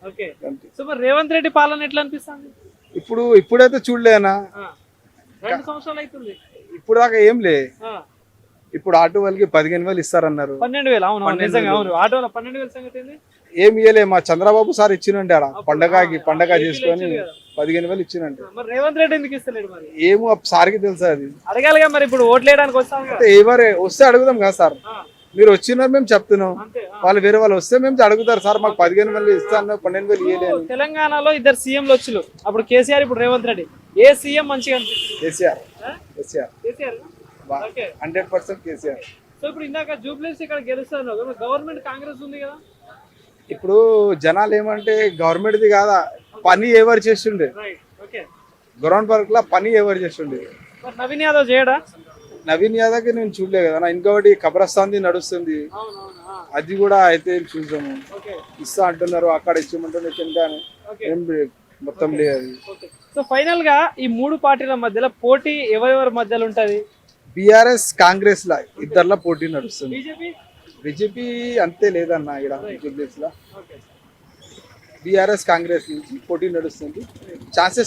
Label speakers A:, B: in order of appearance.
A: Okay.
B: అంతే.
A: So మరి రేవంత్ రెడ్డి పాలన ఎట్లా అనిపిస్తుంది?
B: ఇప్పుడైతే చూడలేనా,
A: 2 సంవత్సరాలు అవుతుంది.
B: ఇప్పుడు దాకా ఏం లే.
A: ఆ,
B: ఇప్పుడు ఆటో వాళ్ళకి 15,000 ఇస్తారన్నారు.
A: 12,000. అవును, అవును,
B: 12,000.
A: నిజంగా అవును. ఆటోలో 12,000 సంగతి ఏంది?
B: ఏం ఇయ్యలే, మా చంద్రబాబు సార్ ఇచ్చినండి ఆడ పండగకి పండగ
A: ఏపీలో
B: చేసుకొని
A: ఇచ్చిండు కదా.
B: 15,000 ఇచ్చినండి.
A: మరి రేవంత్ రెడ్డి ఎందుకు ఇస్తలేడు మరి?
B: ఏమో ఆ సార్కి తెలుసా అది.
A: అడగాలిగా మరి, ఇప్పుడు ఓట్లు వేయడానికి వస్తాం కదా.
B: అంటే ఎవరే వస్తే అడుగుదాం కదా సార్.
A: ఆ,
B: మీరు వచ్చినారు మేము చెప్తున్నాం,
A: అంతే.
B: వాళ్ళు వేరే వాళ్ళు వస్తే మేము అడుగుతారు సార్ మాకు 15,000 ఇస్తాను 12,000 ఇయ్యలే అని.
A: తెలంగాణలో ఇద్దరు సీఎంలు వచ్చిలు, అప్పుడు కేసీఆర్, ఇప్పుడు రేవంత్ రెడ్డి. ఏ సీఎం మంచిగా అనిపిస్తుంది?
B: కేసీఆర్
A: ఆ?
B: కేసీఆర్
A: కేసీఆర్. ఓకే.
B: 100% కేసీఆర్.
A: సో ఇప్పుడు ఇందాక జూబ్లీస్ ఇక్కడ గెలుస్తాను, గవర్నమెంట్ కాంగ్రెస్ ఉంది కదా.
B: ఇప్పుడు జనాలు ఏమంటే గవర్నమెంట్ది కాదా, పని ఎవరు చేస్తుండే,
A: రైట్. ఓకే.
B: గ్రౌండ్ వర్క్ లా పని ఎవరు చేస్తుండే.
A: మరి నవీన్ యాదవ్ చేయడా?
B: నవీన్ యాదవ్కి నేను చూడలే కదా నా. ఇంకొకటి కబ్రస్థాన్ది నడుస్తుంది,
A: అవునవును.
B: అది కూడా అయితే చూద్దాము.
A: ఓకే.
B: ఇస్తా అంటున్నారు, అక్కడ ఇచ్చామంటున్నారు, తింటాను
A: ఓకే.
B: ఏం మొత్తం లేదు అది.
A: ఓకే. సో ఫైనల్ గా ఈ 3 పార్టీల మధ్యలో పోటీ ఎవరెవరి మధ్యలో ఉంటది?
B: బీఆర్ఎస్ కాంగ్రెస్ లా ఇద్దర్లా పోటీ నడుస్తుంది.
A: బీజేపీ.
B: బీజేపీ అంతే లేదన్న ఇక్కడ జూబ్లీస్ లా.
A: ఓకే.
B: బీఆర్ఎస్ కాంగ్రెస్ నుంచి పోటీ నడుస్తుంది. ఛాన్సెస్